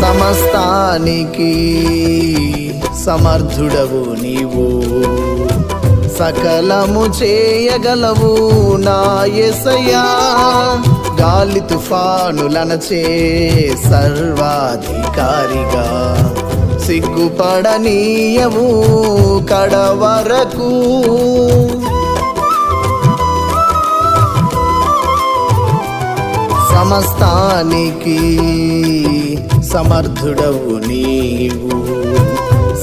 సమస్తానికి సమర్థుడవు నీవు, సకలము చేయగలవు నా యేసయ్యా. గాలి తుఫానులనచే సర్వాధికారిగా సిగ్గుపడనీయవు కడవరకు. సమస్తానికి సమర్థుడవు నీవు,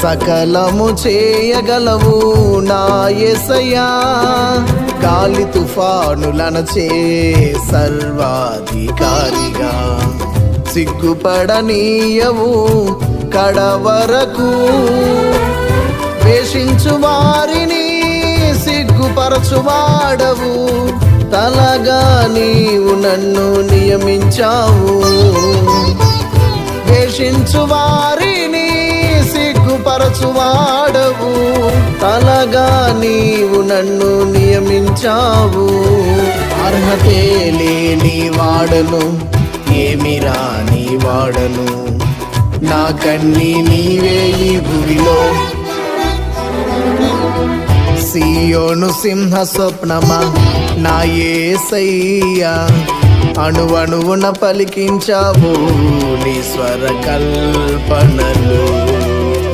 సకలము చేయగలవు నా యేసయ్యా. గాలి తుఫానులనచే సర్వాధికారిగా సిగ్గుపడనీయవు కడవరకు. వేషించు వారిని సిగ్గుపరచువాడవు, తలగా నీవు నన్ను నియమించావు. వేషించు వారిని సిగ్గుపరచువాడవు, తలగా నీవు నన్ను నియమించావు. అర్హతే లేని వాడను, ఏమి రాని వాడను, నా కన్నీ నీవే ఈ భూమిలో. సియోను సింహ స్వప్నమా నా యేసయ్యా, అణువణువున పలికించావు నీ స్వర కల్పనలు.